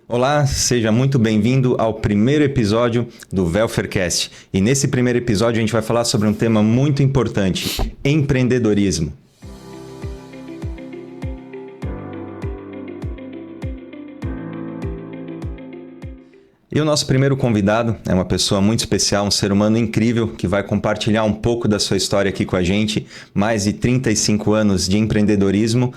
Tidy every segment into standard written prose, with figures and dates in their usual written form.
Olá, seja muito bem-vindo ao primeiro episódio do Welfarecast. E nesse primeiro episódio a gente vai falar sobre um tema muito importante: empreendedorismo. E o nosso primeiro convidado é uma pessoa muito especial, um ser humano incrível que vai compartilhar um pouco da sua história aqui com a gente. Mais de 35 anos de empreendedorismo,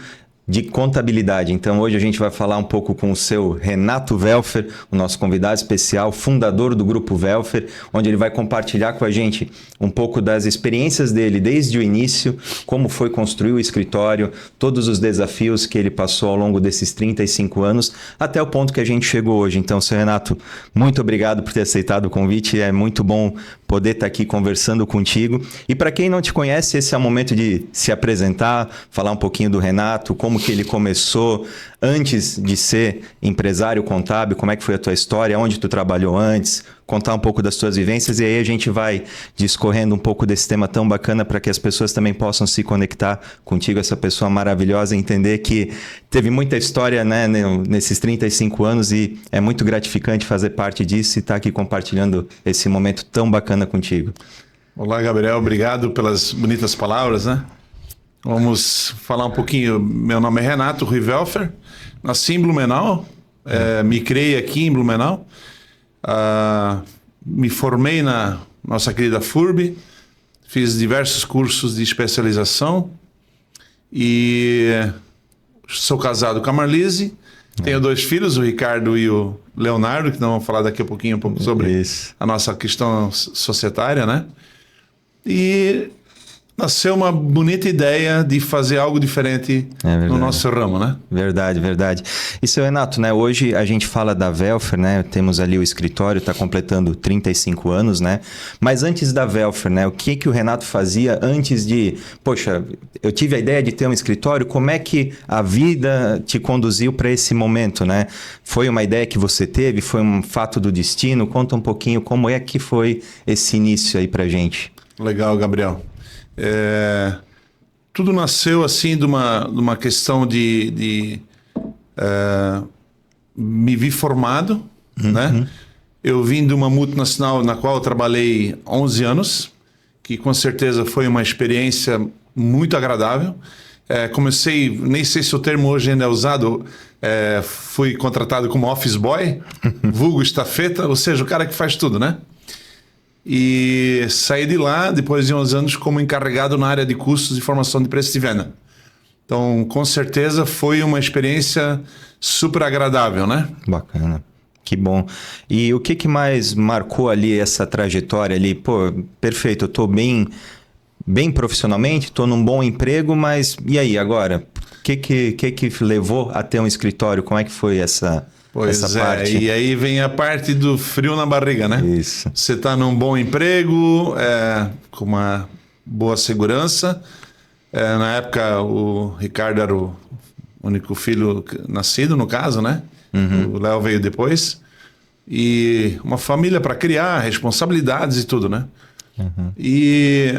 de contabilidade. Então hoje a gente vai falar um pouco com o seu Renato Welfer, o nosso convidado especial, fundador do Grupo Welfer, onde ele vai compartilhar com a gente um pouco das experiências dele desde o início, como foi construir o escritório, todos os desafios que ele passou ao longo desses 35 anos, até o ponto que a gente chegou hoje. Então, seu Renato, muito obrigado por ter aceitado o convite, é muito bom poder estar aqui conversando contigo. E para quem não te conhece, esse é o momento de se apresentar, falar um pouquinho do Renato, como que ele começou antes de ser empresário contábil, como é que foi a tua história, onde tu trabalhou antes, contar um pouco das tuas vivências, e aí a gente vai discorrendo um pouco desse tema tão bacana para que as pessoas também possam se conectar contigo, essa pessoa maravilhosa, e entender que teve muita história, né, nesses 35 anos, e é muito gratificante fazer parte disso e estar aqui compartilhando esse momento tão bacana contigo. Olá, Gabriel, obrigado pelas bonitas palavras, né? Vamos falar um pouquinho. Meu nome é Renato Rui Welfer, nasci em Blumenau, me criei aqui em Blumenau, me formei na nossa querida FURB, fiz diversos cursos de especialização e sou casado com a Marlise, tenho dois filhos, o Ricardo e o Leonardo, que nós vamos falar daqui a pouquinho um pouco sobre a nossa questão societária, né? E nasceu uma bonita ideia de fazer algo diferente no nosso ramo, né? Verdade, verdade. E seu Renato, né? Hoje a gente fala da Welfer, né? Temos ali o escritório, está completando 35 anos, né? Mas antes da Welfer, né? O que o Renato fazia antes de... Poxa, eu tive a ideia de ter um escritório, como é que a vida te conduziu para esse momento, né? Foi uma ideia que você teve? Foi um fato do destino? Conta um pouquinho como é que foi esse início aí pra gente. Legal, Gabriel. Tudo nasceu assim de uma questão de me vi formado, né? Eu vim de uma multinacional na qual eu trabalhei 11 anos, que com certeza foi uma experiência muito agradável. Comecei, nem sei se o termo hoje ainda é usado, fui contratado como office boy, vulgo estafeta, ou seja, o cara que faz tudo, né? E saí de lá, depois de 11 anos, como encarregado na área de custos e formação de preço de venda. Então, com certeza, foi uma experiência super agradável, né? Bacana. Que bom. E o que mais marcou ali essa trajetória ali? Pô, perfeito, eu tô bem profissionalmente, tô num bom emprego, mas e aí, agora? O que levou a ter um escritório? Como é que foi essa parte? E aí vem a parte do frio na barriga, né? Isso. Você está num bom emprego, com uma boa segurança. Na época, o Ricardo era o único filho nascido, no caso, né? O Léo veio depois. E uma família para criar, responsabilidades e tudo, né? E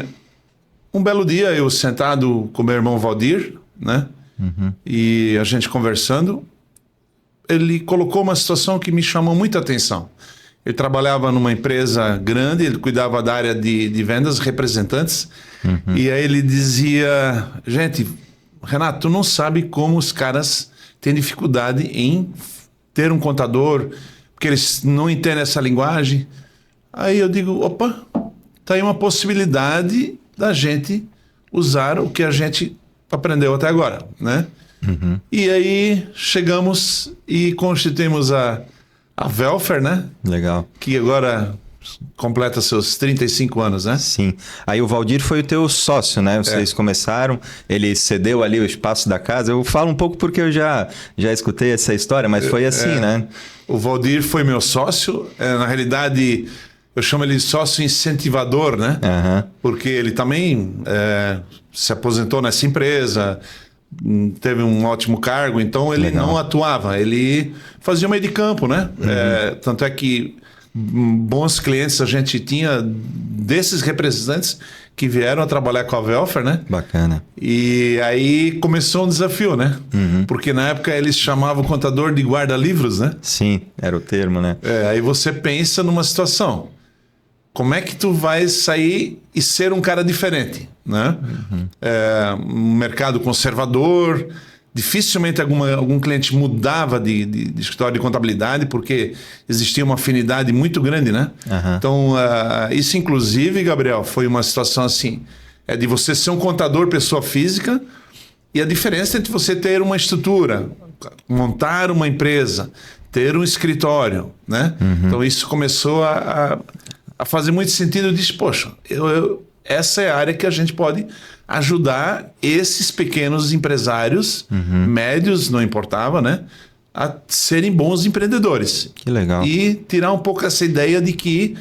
um belo dia, eu sentado com meu irmão Valdir, né? E a gente conversando, ele colocou uma situação que me chamou muita atenção. Ele trabalhava numa empresa grande, ele cuidava da área de vendas, representantes, e aí ele dizia, gente, Renato, tu não sabe como os caras têm dificuldade em ter um contador, porque eles não entendem essa linguagem. Aí eu digo, opa, tá aí uma possibilidade da gente usar o que a gente aprendeu até agora, né? E aí chegamos e constituímos a Welfer, né? Legal. Que agora completa seus 35 anos, né? Sim. Aí o Valdir foi o teu sócio, né? Vocês começaram, ele cedeu ali o espaço da casa. Eu falo um pouco porque eu já escutei essa história, mas foi assim, né? O Valdir foi meu sócio. Na realidade, eu chamo ele de sócio incentivador, né? Porque ele também se aposentou nessa empresa, teve um ótimo cargo, então ele não atuava, ele fazia meio de campo, né? Tanto é que bons clientes a gente tinha desses representantes que vieram a trabalhar com a Welfer, né? Bacana. E aí começou um desafio, né? Porque na época eles chamavam o contador de guarda-livros, né? Sim, era o termo, né? Aí você pensa numa situação. Como é que tu vai sair e ser um cara diferente, né? Um mercado conservador, dificilmente algum cliente mudava de escritório de contabilidade porque existia uma afinidade muito grande, né? Então, isso inclusive, Gabriel, foi uma situação assim, de você ser um contador pessoa física e a diferença entre você ter uma estrutura, montar uma empresa, ter um escritório, né? Então, isso começou a fazer muito sentido. Eu disse, poxa, essa é a área que a gente pode ajudar esses pequenos empresários, médios, não importava, né? A serem bons empreendedores. Que legal. E tirar um pouco essa ideia de que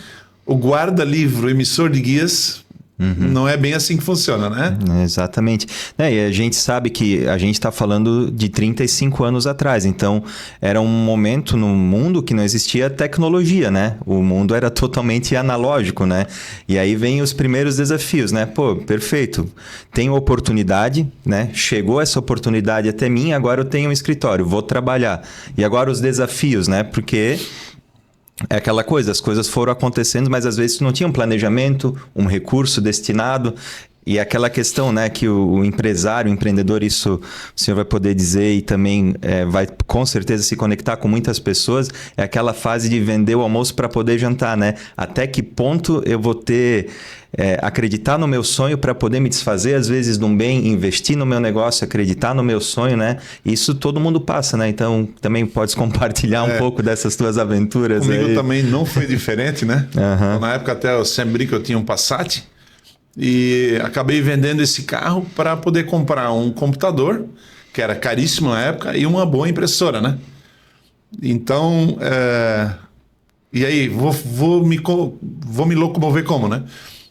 o guarda-livro, emissor de guias, não é bem assim que funciona, né? Exatamente. E a gente sabe que a gente está falando de 35 anos atrás, então era um momento no mundo que não existia tecnologia, né? O mundo era totalmente analógico, né? E aí vem os primeiros desafios, né? Pô, perfeito, tenho oportunidade, né? Chegou essa oportunidade até mim, agora eu tenho um escritório, vou trabalhar. E agora os desafios, né? Porque... é aquela coisa, as coisas foram acontecendo, mas às vezes não tinha um planejamento, um recurso destinado. E aquela questão, né, que o empresário, o empreendedor, isso o senhor vai poder dizer e também vai com certeza se conectar com muitas pessoas, é aquela fase de vender o almoço para poder jantar, né? Até que ponto eu vou ter... acreditar no meu sonho para poder me desfazer, às vezes, de um bem, investir no meu negócio, acreditar no meu sonho, né? Isso todo mundo passa, né? Então, também podes compartilhar um pouco dessas tuas aventuras. Comigo aí. também não foi diferente, né? Então, na época até eu sempre brinco, eu tinha um Passat e acabei vendendo esse carro para poder comprar um computador, que era caríssimo na época, e uma boa impressora, né? Então, e aí, vou me locomover como, né?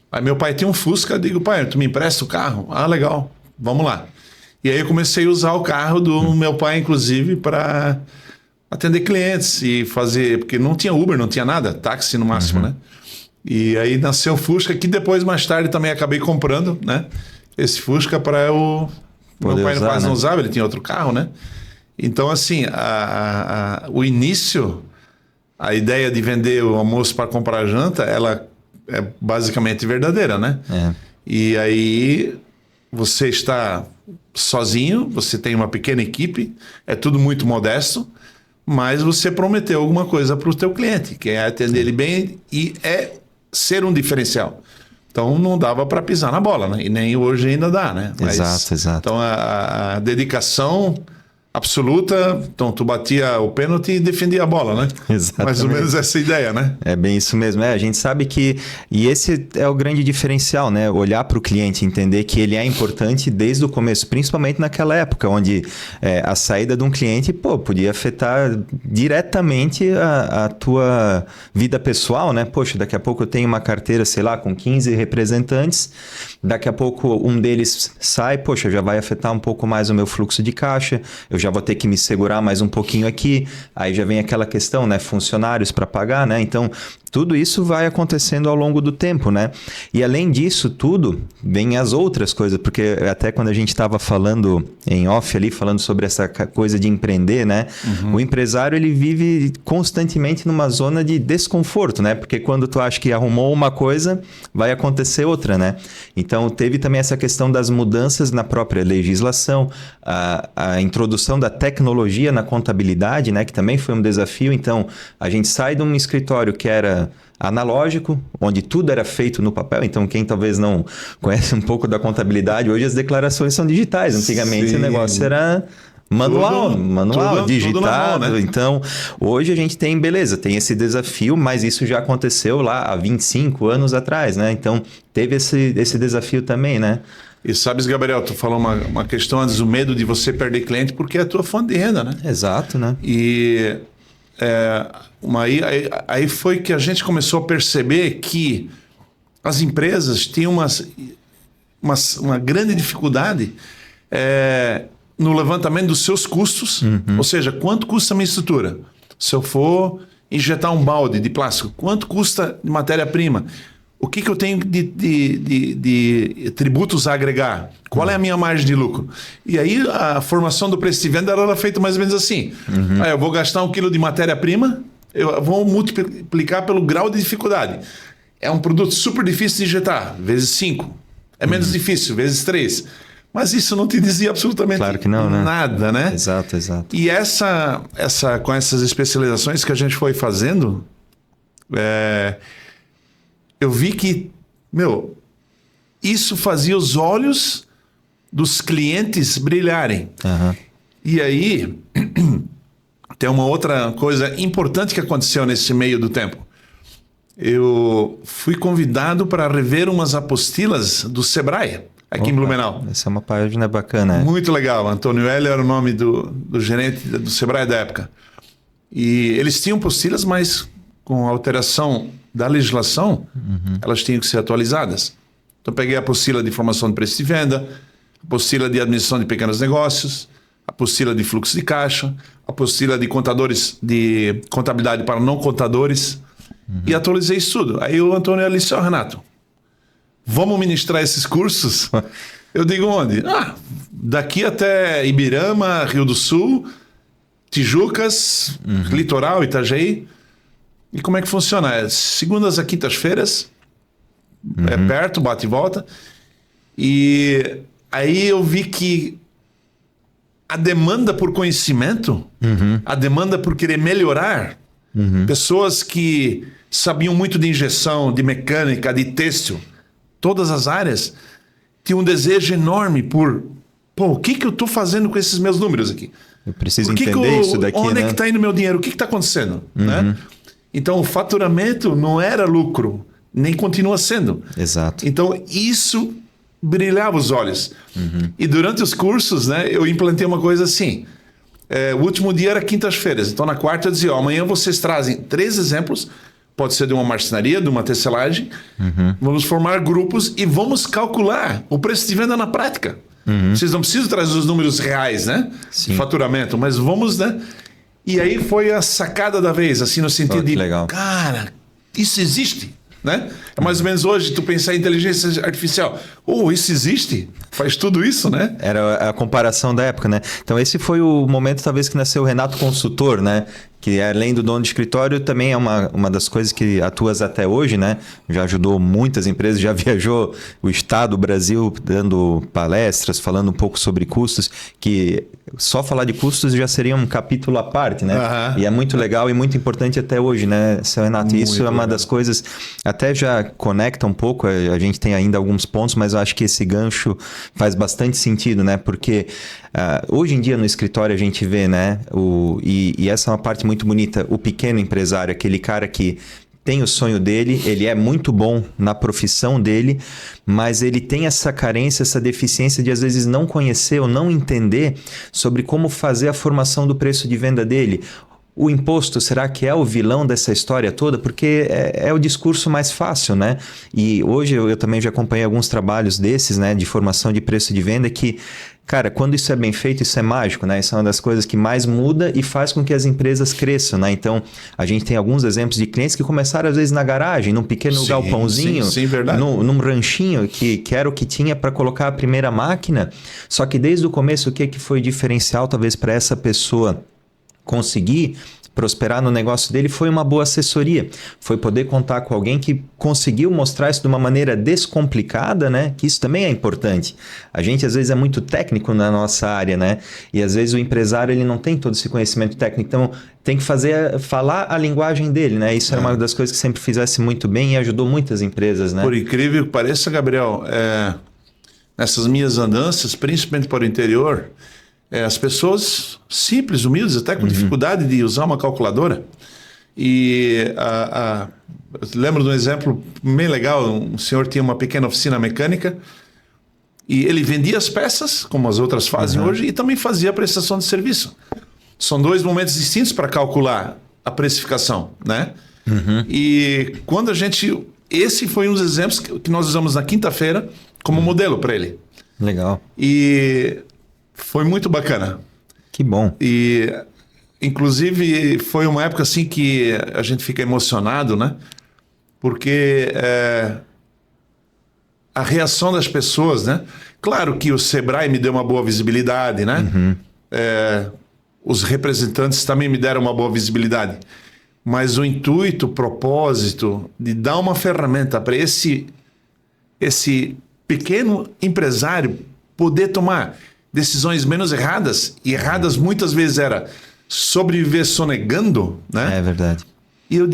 Aí meu pai tinha um Fusca, digo, pai, tu me empresta o carro? Ah, legal, vamos lá. E aí eu comecei a usar o carro do meu pai, inclusive, para atender clientes e fazer... porque não tinha Uber, não tinha nada, táxi no máximo, né? E aí nasceu o Fusca, que depois, mais tarde, também acabei comprando, né? Esse Fusca para eu... meu pai quase não usava, ele tinha outro carro, né? Então, assim, o início, a ideia de vender o almoço para comprar janta, ela é basicamente verdadeira, né? E aí você está sozinho, você tem uma pequena equipe, é tudo muito modesto, mas você prometeu alguma coisa para o teu cliente, que é atender ele bem e ser um diferencial. Então não dava para pisar na bola, né? E nem hoje ainda dá, né? Mas, exato. Então a dedicação absoluta, então tu batia o pênalti e defendia a bola, né? Exatamente. Mais ou menos essa ideia, né? É bem isso mesmo. A gente sabe que... e esse é o grande diferencial, né? Olhar para o cliente, entender que ele é importante desde o começo, principalmente naquela época, onde a saída de um cliente, podia afetar diretamente a tua vida pessoal, né? Poxa, daqui a pouco eu tenho uma carteira, sei lá, com 15 representantes, daqui a pouco um deles sai, poxa, já vai afetar um pouco mais o meu fluxo de caixa, eu já vou ter que me segurar mais um pouquinho aqui, aí já vem aquela questão, né? Funcionários para pagar, né? Então, tudo isso vai acontecendo ao longo do tempo, né? E além disso tudo, vem as outras coisas, porque até quando a gente estava falando em off ali, falando sobre essa coisa de empreender, né? O empresário, ele vive constantemente numa zona de desconforto, né? Porque quando tu acha que arrumou uma coisa, vai acontecer outra, né? Então, teve também essa questão das mudanças na própria legislação, a introdução da tecnologia na contabilidade, né? Que também foi um desafio. Então, a gente sai de um escritório que era analógico, onde tudo era feito no papel. Então, quem talvez não conhece um pouco da contabilidade, hoje as declarações são digitais. Antigamente o negócio era manual, digitado. Mão, né? Então, hoje a gente tem, tem esse desafio, mas isso já aconteceu lá há 25 anos atrás, né? Então, teve esse desafio também, né? E sabes, Gabriel, tu falou uma questão antes, o medo de você perder cliente, porque é a tua fonte de renda, né? Exato, né? E aí foi que a gente começou a perceber que as empresas tinham uma grande dificuldade no levantamento dos seus custos, ou seja, quanto custa a minha estrutura? Se eu for injetar um balde de plástico? Quanto custa de matéria-prima? O que eu tenho de tributos a agregar? Qual é a minha margem de lucro? E aí a formação do preço de venda era feita mais ou menos assim. Eu vou gastar 1 quilo de matéria-prima, eu vou multiplicar pelo grau de dificuldade. É um produto super difícil de injetar, vezes 5. É menos difícil, vezes 3. Mas isso não te dizia absolutamente claro que não, nada, né? Exato. E com essas especializações que a gente foi fazendo, eu vi que, isso fazia os olhos dos clientes brilharem. E aí, tem uma outra coisa importante que aconteceu nesse meio do tempo. Eu fui convidado para rever umas apostilas do Sebrae, aqui em Blumenau. Essa é uma página bacana. Muito legal. Antônio Hélio era o nome do gerente do Sebrae da época. E eles tinham apostilas, mas com alteração da legislação, elas tinham que ser atualizadas. Então, peguei a apostila de informação de preço de venda, apostila de administração de pequenos negócios, apostila de fluxo de caixa, apostila de contadores, de contabilidade para não contadores, e atualizei isso tudo. Aí o Antônio disse, Renato, vamos ministrar esses cursos? Eu digo, onde? Daqui até Ibirama, Rio do Sul, Tijucas, Litoral, Itajaí. E como é que funciona? É segundas a quintas-feiras, é perto, bate e volta. E aí eu vi que a demanda por conhecimento, a demanda por querer melhorar, pessoas que sabiam muito de injeção, de mecânica, de têxtil, todas as áreas, tinham um desejo enorme por, o que eu estou fazendo com esses meus números aqui? Eu preciso entender isso daqui, onde é que está indo meu dinheiro? O que está acontecendo? Né? Então, o faturamento não era lucro, nem continua sendo. Exato. Então, isso brilhava os olhos. E durante os cursos, né, eu implantei uma coisa assim. O último dia era quintas-feiras. Então, na quarta eu dizia, amanhã vocês trazem 3 exemplos. Pode ser de uma marcenaria, de uma tecelagem. Vamos formar grupos e vamos calcular o preço de venda na prática. Vocês não precisam trazer os números reais, né? Sim. De faturamento, mas vamos, né? E aí foi a sacada da vez, assim, no sentido de, legal. Cara, isso existe, né? É mais ou menos hoje tu pensar em inteligência artificial. Isso existe? Faz tudo isso, né? Era a comparação da época, né? Então esse foi o momento talvez que nasceu o Renato Consultor, né? Que além do dono de escritório também é uma das coisas que atuas até hoje, né? Já ajudou muitas empresas, já viajou o estado, o Brasil, dando palestras, falando um pouco sobre custos, que só falar de custos já seria um capítulo à parte, né? E é muito legal e muito importante até hoje, né, seu Renato? Muito isso é uma das coisas, até já conecta um pouco, a gente tem ainda alguns pontos, mas eu acho que esse gancho faz bastante sentido, né? Porque hoje em dia no escritório a gente vê, né? E essa é uma parte muito bonita, o pequeno empresário, aquele cara que tem o sonho dele, ele é muito bom na profissão dele, mas ele tem essa carência, essa deficiência de às vezes não conhecer ou não entender sobre como fazer a formação do preço de venda dele. O imposto, será que é o vilão dessa história toda? Porque é o discurso mais fácil, né? E hoje eu também já acompanhei alguns trabalhos desses, né? De formação de preço de venda que, cara, quando isso é bem feito, isso é mágico, né? Isso é uma das coisas que mais muda e faz com que as empresas cresçam, né? Então, a gente tem alguns exemplos de clientes que começaram às vezes na garagem, num pequeno galpãozinho, verdade. Num ranchinho, que era o que tinha para colocar a primeira máquina. Só que desde o começo, o que foi diferencial talvez para essa pessoa conseguir prosperar no negócio dele foi uma boa assessoria, foi poder contar com alguém que conseguiu mostrar isso de uma maneira descomplicada, né? Que isso também é importante. A gente às vezes é muito técnico na nossa área, né? E às vezes o empresário ele não tem todo esse conhecimento técnico, então tem que falar a linguagem dele, né? Isso era uma das coisas que sempre fizesse muito bem e ajudou muitas empresas, né? Por incrível que pareça, Gabriel, nessas minhas andanças, principalmente para o interior, as pessoas simples, humildes, até com dificuldade de usar uma calculadora. E eu lembro de um exemplo bem legal. Um senhor tinha uma pequena oficina mecânica e ele vendia as peças, como as outras fazem hoje, e também fazia a prestação de serviço. São 2 momentos distintos para calcular a precificação, né? E quando esse foi um dos exemplos que nós usamos na quinta-feira como modelo para ele. Legal. E foi muito bacana. Que bom. E inclusive, foi uma época assim que a gente fica emocionado, né? Porque a reação das pessoas, né? Claro que o Sebrae me deu uma boa visibilidade, né? Os representantes também me deram uma boa visibilidade. Mas o intuito, o propósito de dar uma ferramenta para esse pequeno empresário poder tomar decisões menos erradas, e erradas muitas vezes era sobreviver sonegando, né? É verdade. E eu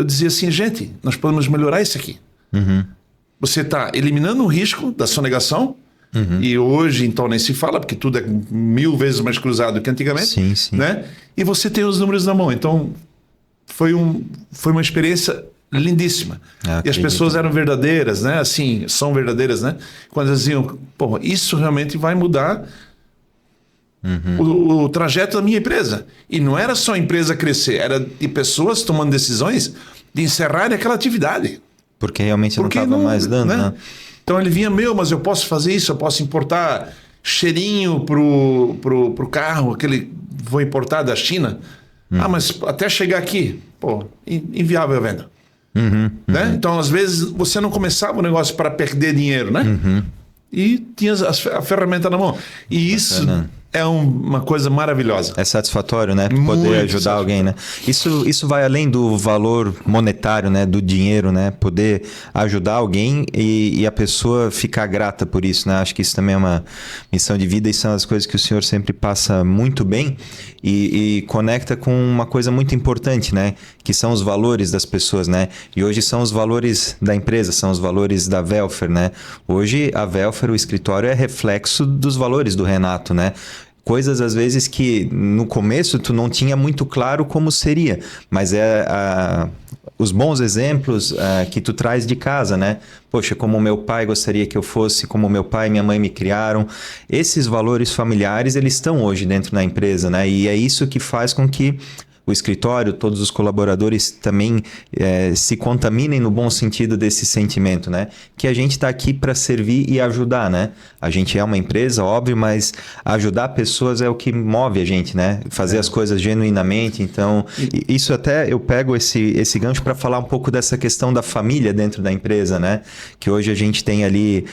dizia assim, gente, nós podemos melhorar isso aqui. Você está eliminando o risco da sonegação, e hoje então nem se fala, porque tudo é 1000 vezes mais cruzado do que antigamente. Sim, sim. Né? E você tem os números na mão. Então foi uma experiência lindíssima. E as pessoas eram verdadeiras, né? Assim, são verdadeiras, né? Quando elas diziam, pô, isso realmente vai mudar o trajeto da minha empresa. E não era só a empresa crescer, era de pessoas tomando decisões de encerrar aquela atividade. Porque realmente não estava mais dando, né? Então ele vinha, mas eu posso fazer isso, eu posso importar cheirinho pro carro, aquele vou importar da China. Mas até chegar aqui, pô, inviável a venda. Né? Então, às vezes, você não começava o negócio para perder dinheiro, né? E tinha a ferramenta na mão. E isso é uma coisa maravilhosa. É satisfatório, né? Poder ajudar alguém, né? Isso vai além do valor monetário, né? Do dinheiro, né? Poder ajudar alguém e a pessoa ficar grata por isso, né? Acho que isso também é uma missão de vida e são as coisas que o senhor sempre passa muito bem e conecta com uma coisa muito importante, né? Que são os valores das pessoas, né? E hoje são os valores da empresa, são os valores da Welfer, né? Hoje a Welfer, o escritório, é reflexo dos valores do Renato, né? Coisas, às vezes, que no começo tu não tinha muito claro como seria, mas os bons exemplos que tu traz de casa, né? Poxa, como meu pai gostaria que eu fosse, como meu pai e minha mãe me criaram. Esses valores familiares, eles estão hoje dentro da empresa, né? E é isso que faz com que o escritório, todos os colaboradores também se contaminem no bom sentido desse sentimento, né? Que a gente está aqui para servir e ajudar, né? A gente é uma empresa, óbvio, mas ajudar pessoas é o que move a gente, né? Fazer as coisas genuinamente. Então, isso até eu pego esse gancho para falar um pouco dessa questão da família dentro da empresa, né? Que hoje a gente tem ali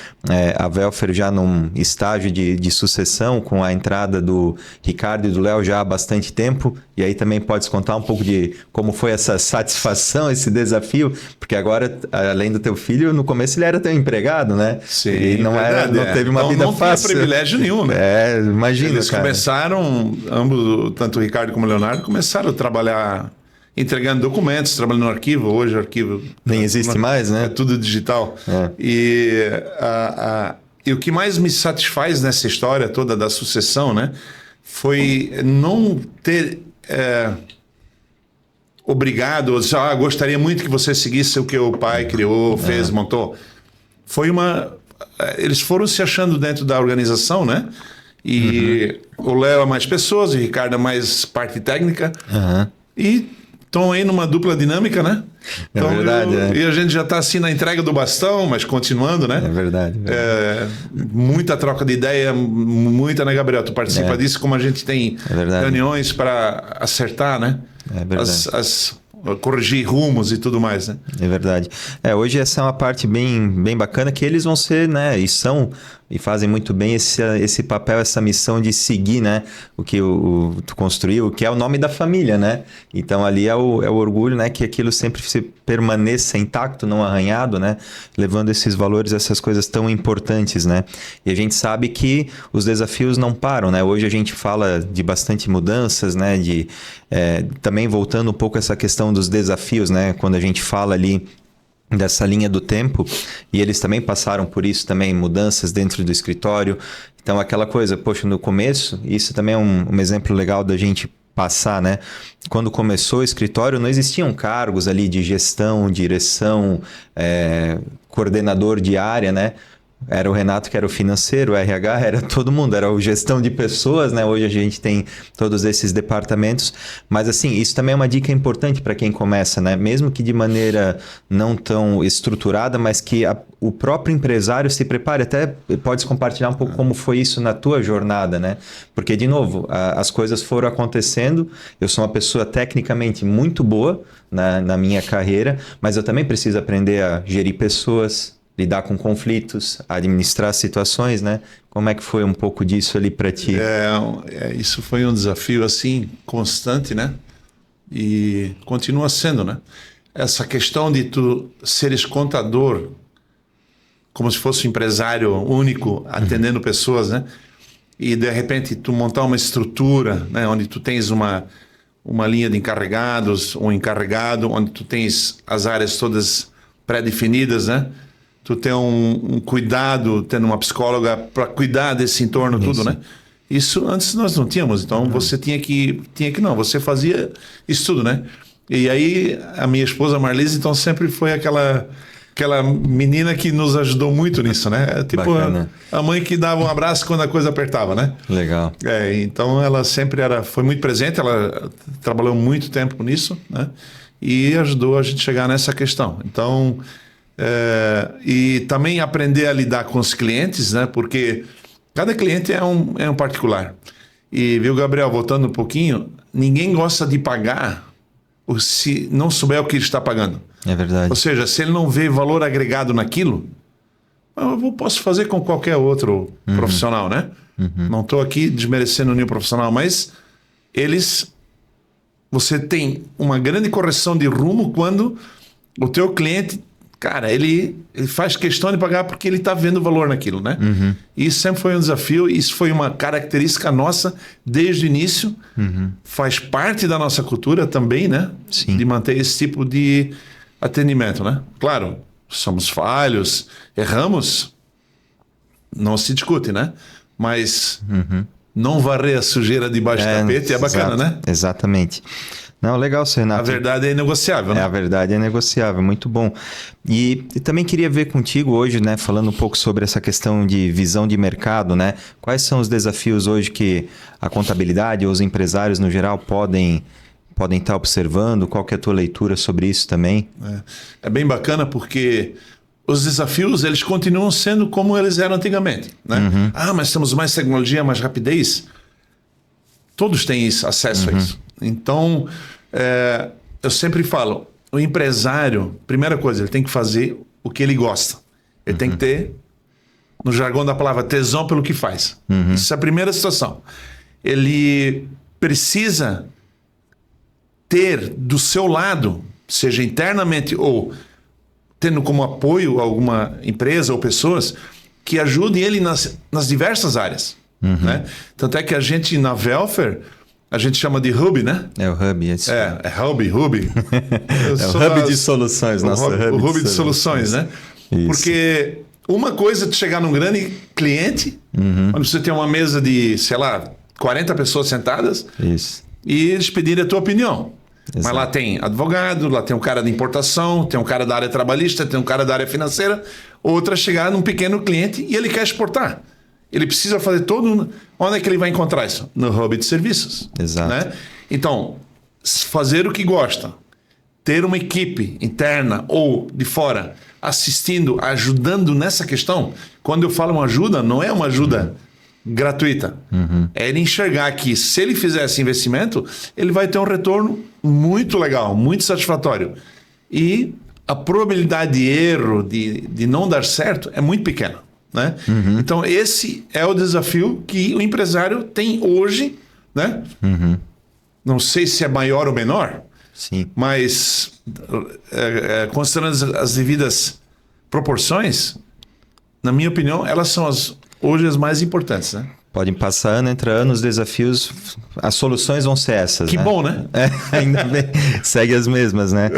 a Welfer já num estágio de sucessão com a entrada do Ricardo e do Léo já há bastante tempo. E aí também pode contar um pouco de como foi essa satisfação, esse desafio, porque agora, além do teu filho, no começo ele era teu empregado, né? Sim, e não teve uma vida fácil. Não tinha privilégio nenhum, né? Imagina, eles começaram, ambos, tanto o Ricardo como o Leonardo, começaram a trabalhar entregando documentos, trabalhando no arquivo. Hoje o arquivo nem existe mais, né? É tudo digital. E o que mais me satisfaz nessa história toda da sucessão, né, foi não ter obrigado, gostaria muito que você seguisse o que o pai criou, fez, montou. Eles foram se achando dentro da organização, né? E o Léo é mais pessoas, o Ricardo é mais parte técnica. E estão aí numa dupla dinâmica, né? Então, verdade, E a gente já está assim na entrega do bastão, mas continuando, né? É verdade. Muita troca de ideia, muita, né, Gabriel? Tu participa disso, como a gente tem reuniões para acertar, né? É verdade. Corrigir rumos e tudo mais, né? É verdade. Hoje essa é uma parte bem bacana que eles vão ser, né? E fazem muito bem esse papel, essa missão de seguir, né? O que tu construiu, o que é o nome da família, né? Então ali é o orgulho, né? Que aquilo sempre se permaneça intacto, não arranhado, né? Levando esses valores, essas coisas tão importantes, né? E a gente sabe que os desafios não param, né? Hoje a gente fala de bastante mudanças, né? Também voltando um pouco a essa questão dos desafios, né? Quando a gente fala ali dessa linha do tempo, e eles também passaram por isso também, mudanças dentro do escritório. Então aquela coisa, poxa, no começo, isso também é um exemplo legal da gente passar, né? Quando começou o escritório, não existiam cargos ali de gestão, direção, coordenador de área, né? Era o Renato que era o financeiro, o RH, era todo mundo, era a gestão de pessoas, né? Hoje a gente tem todos esses departamentos, mas assim, isso também é uma dica importante para quem começa, né? Mesmo que de maneira não tão estruturada, mas que o próprio empresário se prepare. Até podes compartilhar um pouco como foi isso na tua jornada, né? Porque, de novo, as coisas foram acontecendo, eu sou uma pessoa tecnicamente muito boa na minha carreira, mas eu também preciso aprender a gerir pessoas, lidar com conflitos, administrar situações, né? Como é que foi um pouco disso ali para ti? Isso foi um desafio, assim, constante, né? E continua sendo, né? Essa questão de tu seres contador, como se fosse um empresário único, atendendo pessoas, né? E, de repente, tu montar uma estrutura, né? Onde tu tens uma linha de encarregados, um encarregado, onde tu tens as áreas todas pré-definidas, né? Tu tem um cuidado, tendo uma psicóloga para cuidar desse entorno, tudo, né? Isso antes nós não tínhamos, então você tinha que não, você fazia isso tudo, né? E aí a minha esposa Marlise, então, sempre foi aquela menina que nos ajudou muito nisso, né? Tipo a mãe que dava um abraço quando a coisa apertava, né? Legal. Então ela sempre foi muito presente, ela trabalhou muito tempo nisso, né? E ajudou a gente chegar nessa questão. Então, e também aprender a lidar com os clientes, né? Porque cada cliente é um particular. E, viu, Gabriel, voltando um pouquinho, ninguém gosta de pagar se não souber o que ele está pagando. É verdade. Ou seja, se ele não vê valor agregado naquilo, eu posso fazer com qualquer outro profissional, né? Não estou aqui desmerecendo nenhum profissional, mas você tem uma grande correção de rumo quando o teu cliente, cara, ele faz questão de pagar porque ele está vendo valor naquilo, né? E isso sempre foi um desafio, isso foi uma característica nossa desde o início, faz parte da nossa cultura também, né? Sim. De manter esse tipo de atendimento, né? Claro, somos falhos, erramos, não se discute, né? Mas não varrer a sujeira debaixo do tapete é bacana, né? Exatamente. Não, legal, Renato. A verdade é inegociável, né? A verdade é inegociável, muito bom. E também queria ver contigo hoje, né, falando um pouco sobre essa questão de visão de mercado, né? Quais são os desafios hoje que a contabilidade ou os empresários no geral podem estar observando? Qual que é a tua leitura sobre isso também? É bem bacana porque os desafios, eles continuam sendo como eles eram antigamente, né? Mas temos mais tecnologia, mais rapidez. Todos têm acesso a isso. Então, eu sempre falo, o empresário, primeira coisa, ele tem que fazer o que ele gosta. Ele tem que ter, no jargão da palavra, tesão pelo que faz. Isso é a primeira situação. Ele precisa ter do seu lado, seja internamente ou tendo como apoio alguma empresa ou pessoas que ajudem ele nas diversas áreas. Né? Tanto é que a gente, na Velfer, a gente chama de Hub, né? É o Hub. É Hub. É o Hub de soluções. O Hub de soluções, né? Isso. Porque uma coisa é tu chegar num grande cliente, onde você tem uma mesa de, sei lá, 40 pessoas sentadas, e eles pedirem a tua opinião. Exato. Mas lá tem advogado, lá tem um cara de importação, tem um cara da área trabalhista, tem um cara da área financeira. Outra chegar num pequeno cliente e ele quer exportar. Ele precisa fazer todo... Onde é que ele vai encontrar isso? No Hub de serviços. Exato. Né? Então, fazer o que gosta, ter uma equipe interna ou de fora assistindo, ajudando nessa questão. Quando eu falo uma ajuda, não é uma ajuda gratuita. É ele enxergar que se ele fizer esse investimento, ele vai ter um retorno muito legal, muito satisfatório. E a probabilidade de erro, de não dar certo, é muito pequena. Né? Então esse é o desafio que o empresário tem hoje, né? Não sei se é maior ou menor, sim, mas considerando as devidas proporções, na minha opinião, elas são hoje as mais importantes, né? Podem passar ano, entre anos, desafios, as soluções vão ser essas. Que bom, né? Ainda bem, segue as mesmas, né?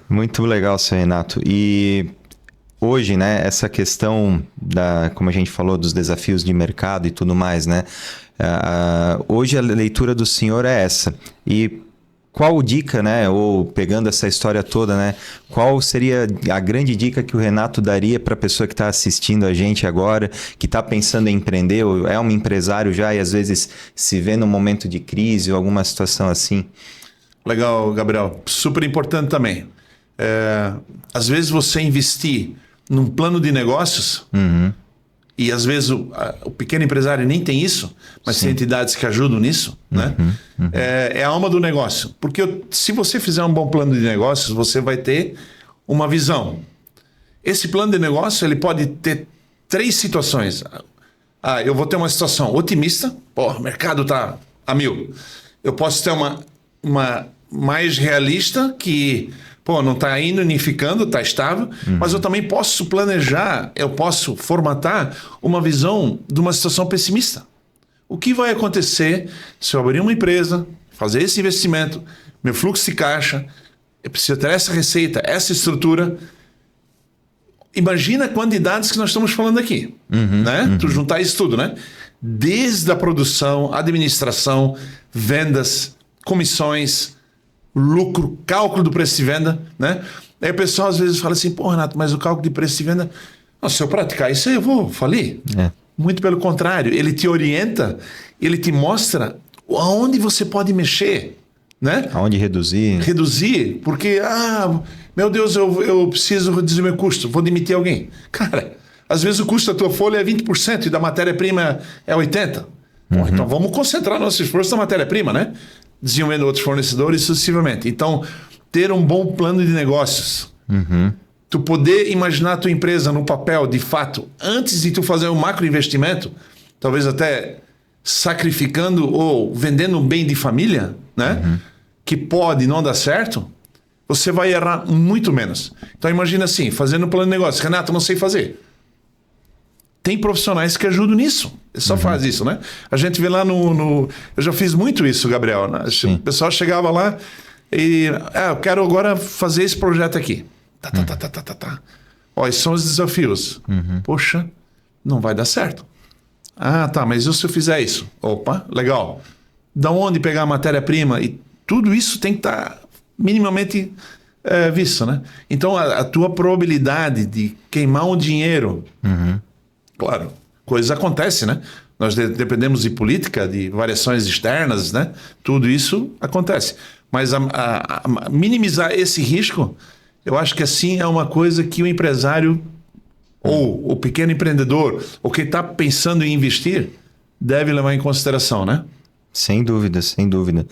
Muito legal, seu Renato. E hoje, né, essa questão como a gente falou, dos desafios de mercado e tudo mais, né? Hoje a leitura do senhor é essa. E qual dica, né? Ou pegando essa história toda, né? Qual seria a grande dica que o Renato daria para a pessoa que está assistindo a gente agora, que está pensando em empreender, ou é um empresário já e às vezes se vê num momento de crise ou alguma situação assim? Legal, Gabriel. Super importante também. Às vezes você investir num plano de negócios, e às vezes o pequeno empresário nem tem isso, mas tem entidades que ajudam nisso, né? É a alma do negócio. Porque se você fizer um bom plano de negócios, você vai ter uma visão. Esse plano de negócio ele pode ter 3 situações. Eu vou ter uma situação otimista, o mercado está a 1000. Eu posso ter uma mais realista que não está indo nem ficando, está estável, mas eu também posso planejar, eu posso formatar uma visão de uma situação pessimista. O que vai acontecer se eu abrir uma empresa, fazer esse investimento, meu fluxo de caixa, eu preciso ter essa receita, essa estrutura. Imagina quantidades que nós estamos falando aqui, né? Tu juntar isso tudo, né? Desde a produção, administração, vendas, comissões, lucro, cálculo do preço de venda, né? Aí o pessoal às vezes fala assim, Renato, mas o cálculo de preço de venda, se eu praticar isso aí eu vou falir. Muito pelo contrário, ele te orienta, ele te mostra aonde você pode mexer, né? Aonde reduzir. Reduzir, porque, meu Deus, eu preciso reduzir meu custo, vou demitir alguém. Cara, às vezes o custo da tua folha é 20% e da matéria-prima é 80%. Então vamos concentrar nosso esforço na matéria-prima, né? Desenvolvendo outros fornecedores sucessivamente. Então, ter um bom plano de negócios. Tu poder imaginar a tua empresa no papel, de fato, antes de tu fazer um macro investimento, talvez até sacrificando ou vendendo um bem de família, né? Que pode não dar certo, você vai errar muito menos. Então, imagina assim, fazendo um plano de negócio. Renato, não sei fazer. Tem profissionais que ajudam nisso. Só faz isso, né? A gente vê lá no... Eu já fiz muito isso, Gabriel. Né? O pessoal chegava lá e... eu quero agora fazer esse projeto aqui. Esses são os desafios. Poxa, não vai dar certo. Mas e se eu fizer isso? Opa, legal. Da onde pegar a matéria-prima? E tudo isso tem que estar minimamente visto, né? Então, a tua probabilidade de queimar um dinheiro... Claro, coisas acontecem, né? Nós dependemos de política, de variações externas, né? Tudo isso acontece. Mas minimizar esse risco, eu acho que assim é uma coisa que o empresário ou o pequeno empreendedor, ou quem está pensando em investir, deve levar em consideração, né? Sem dúvida, sem dúvida.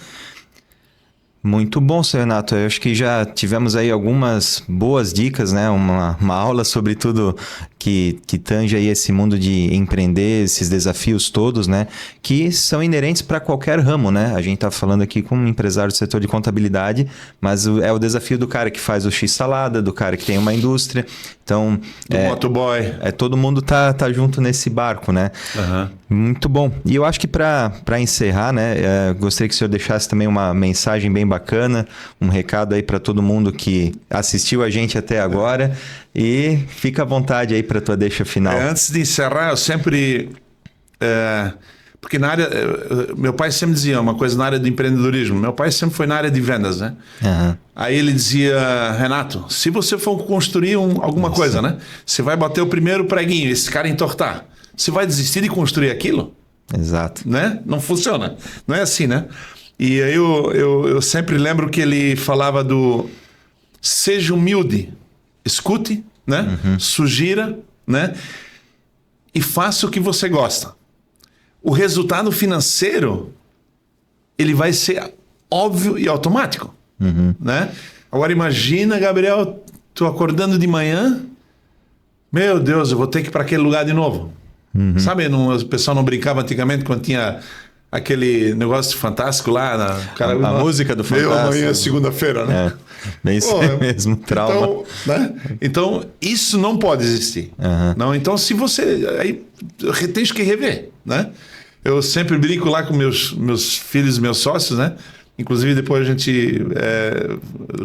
Muito bom, seu Renato. Eu acho que já tivemos aí algumas boas dicas, né? Uma aula sobre tudo que tange aí esse mundo de empreender, esses desafios todos, né? Que são inerentes para qualquer ramo, né? A gente está falando aqui com um empresário do setor de contabilidade, mas é o desafio do cara que faz o X-salada, do cara que tem uma indústria. Então, do motoboy. Todo mundo tá junto nesse barco, né? Muito bom. E eu acho que para encerrar, né? Gostaria que o senhor deixasse também uma mensagem bem bacana, um recado aí para todo mundo que assistiu a gente até agora. E fica à vontade aí para a tua deixa final. Antes de encerrar, eu sempre... porque na área... meu pai sempre dizia uma coisa na área do empreendedorismo. Meu pai sempre foi na área de vendas, né? Aí ele dizia, Renato, se você for construir alguma coisa, né? Você vai bater o primeiro preguinho, esse cara entortar. Você vai desistir de construir aquilo? Exato. Né? Não funciona. Não é assim, né? E aí eu sempre lembro que ele falava do... Seja humilde. Escute, né? Sugira, né? E faça o que você gosta. O resultado financeiro, ele vai ser óbvio e automático, né? Agora imagina, Gabriel, tu acordando de manhã, meu Deus, eu vou ter que ir para aquele lugar de novo. Sabe, o pessoal não brincava antigamente quando tinha aquele negócio fantástico lá, a música do Fantástico. Amanhã é segunda-feira, né? Bem isso mesmo, trauma. Então, né? Então, isso não pode existir. Não, então, se você... Aí, tens que rever, né? Eu sempre brinco lá com meus filhos e meus sócios, né? Inclusive, depois a gente...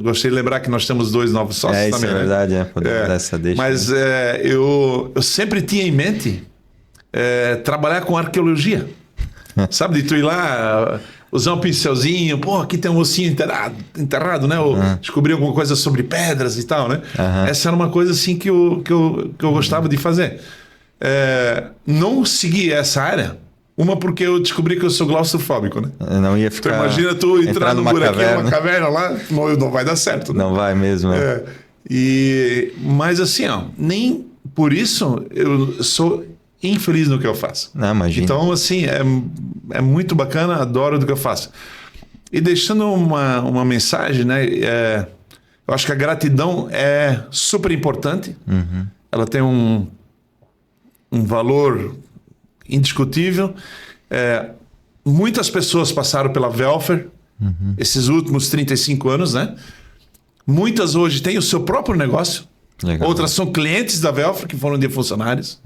gostei de lembrar que nós temos 2 novos sócios também, isso é verdade, poder dar essa deixa. Mas eu sempre tinha em mente trabalhar com arqueologia. Sabe, de tu ir lá... usar um pincelzinho, pô, aqui tem um ossinho enterrado, né? Ou descobrir alguma coisa sobre pedras e tal, né? Essa era uma coisa assim que eu gostava de fazer. Não seguir essa área, porque eu descobri que eu sou claustrofóbico, né? Não ia ficar... Então imagina tu entrar num buraquinho, uma caverna lá, não vai dar certo. Né? Não vai mesmo, né? Mas assim, ó, nem por isso eu sou infeliz no que eu faço. Não, imagina. Então, assim, é muito bacana, adoro do que eu faço. E deixando uma mensagem, né? Eu acho que a gratidão é super importante. Ela tem um valor indiscutível. Muitas pessoas passaram pela Welfer esses últimos 35 anos, né? Muitas hoje têm o seu próprio negócio. Legal. Outras são clientes da Welfer que foram de funcionários.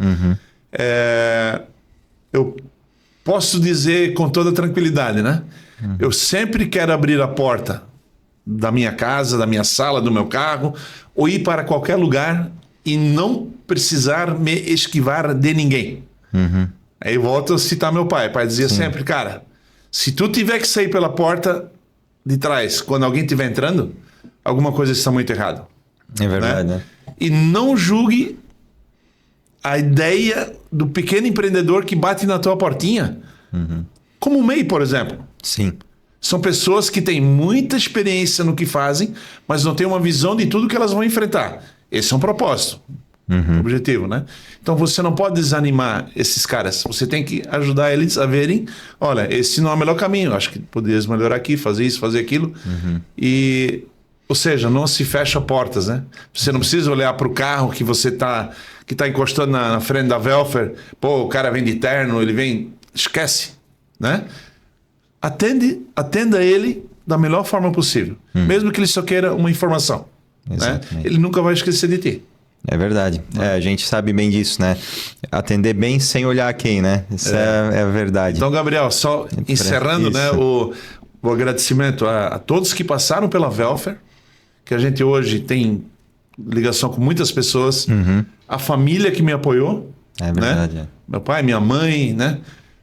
Eu posso dizer com toda tranquilidade, né? Eu sempre quero abrir a porta da minha casa, da minha sala, do meu carro, ou ir para qualquer lugar e não precisar me esquivar de ninguém. Aí volto a citar meu pai. O pai dizia sempre, cara, se tu tiver que sair pela porta de trás, quando alguém estiver entrando, alguma coisa está muito errada. É verdade, né? E não julgue a ideia do pequeno empreendedor que bate na tua portinha. Como o MEI, por exemplo. Sim. São pessoas que têm muita experiência no que fazem, mas não têm uma visão de tudo que elas vão enfrentar. Esse é um propósito. Objetivo, né? Então você não pode desanimar esses caras. Você tem que ajudar eles a verem, olha, esse não é o melhor caminho. Acho que poderias melhorar aqui, fazer isso, fazer aquilo. Ou seja, não se fecha portas, né? Você não precisa olhar para o carro que você tá encostando na frente da Welfer. Pô, o cara vem de terno, ele vem... Esquece, né? Atenda ele da melhor forma possível. Mesmo que ele só queira uma informação. Né? Ele nunca vai esquecer de ti. É verdade. A gente sabe bem disso, né? Atender bem sem olhar quem, né? Isso é a verdade. Então, Gabriel, só encerrando, né, o agradecimento a todos que passaram pela Welfer, que a gente hoje tem ligação com muitas pessoas, a família que me apoiou, é verdade, né? Meu pai, minha mãe, né?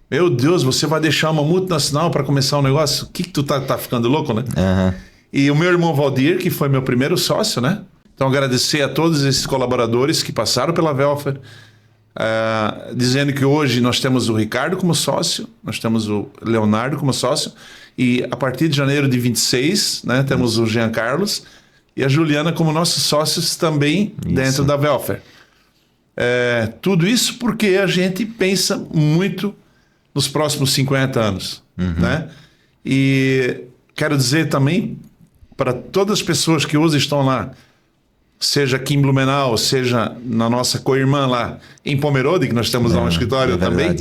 Meu Deus, você vai deixar uma multinacional para começar um negócio? O que tu tá ficando louco, né? E o meu irmão Valdir, que foi meu primeiro sócio, né? Então, agradecer a todos esses colaboradores que passaram pela Welfer, dizendo que hoje nós temos o Ricardo como sócio, nós temos o Leonardo como sócio, e a partir de janeiro de 26, né, temos o Jean Carlos e a Juliana como nossos sócios também dentro da Welfer. Tudo isso porque a gente pensa muito nos próximos 50 anos. Né? E quero dizer também para todas as pessoas que hoje estão lá, seja aqui em Blumenau, seja na nossa co-irmã lá em Pomerode, que nós temos lá um escritório também,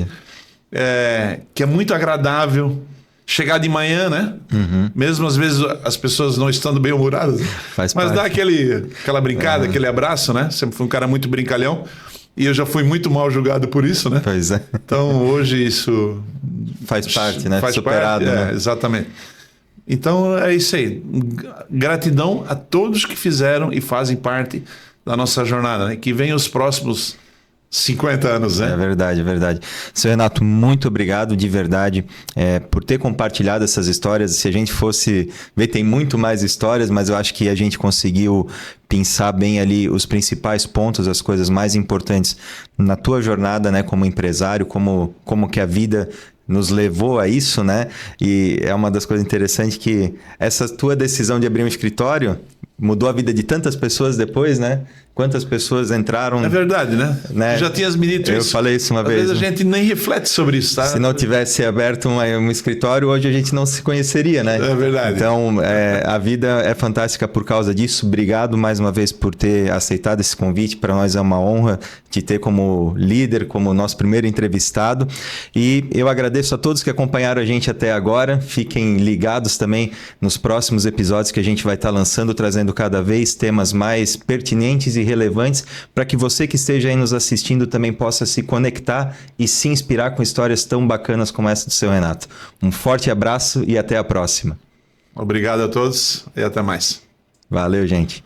que é muito agradável chegar de manhã, né? Mesmo às vezes as pessoas não estando bem humoradas, mas dá aquela brincada, aquele abraço, né? Sempre fui um cara muito brincalhão e eu já fui muito mal julgado por isso, né? Pois é. Então hoje isso faz parte, né? Faz superado, parte, né? Exatamente. Então é isso aí. Gratidão a todos que fizeram e fazem parte da nossa jornada, né? Que venham os próximos 50 anos, né? É verdade, é verdade. Seu Renato, muito obrigado de verdade por ter compartilhado essas histórias. Se a gente fosse ver, tem muito mais histórias, mas eu acho que a gente conseguiu pensar bem ali os principais pontos, as coisas mais importantes na tua jornada, né? Como empresário, como que a vida nos levou a isso, né? E é uma das coisas interessantes que essa tua decisão de abrir um escritório mudou a vida de tantas pessoas depois, né? Quantas pessoas entraram... É verdade, né? Já tinhas me dito isso. Eu falei isso uma vez. Às vezes a gente nem reflete sobre isso, tá? Se não tivesse aberto um escritório, hoje a gente não se conheceria, né? É verdade. Então, a vida é fantástica por causa disso. Obrigado mais uma vez por ter aceitado esse convite. Para nós é uma honra te ter como líder, como nosso primeiro entrevistado. E eu agradeço a todos que acompanharam a gente até agora. Fiquem ligados também nos próximos episódios que a gente vai estar lançando, trazendo cada vez temas mais pertinentes e relevantes para que você que esteja aí nos assistindo também possa se conectar e se inspirar com histórias tão bacanas como essa do seu Renato. Um forte abraço e até a próxima. Obrigado a todos e até mais. Valeu, gente.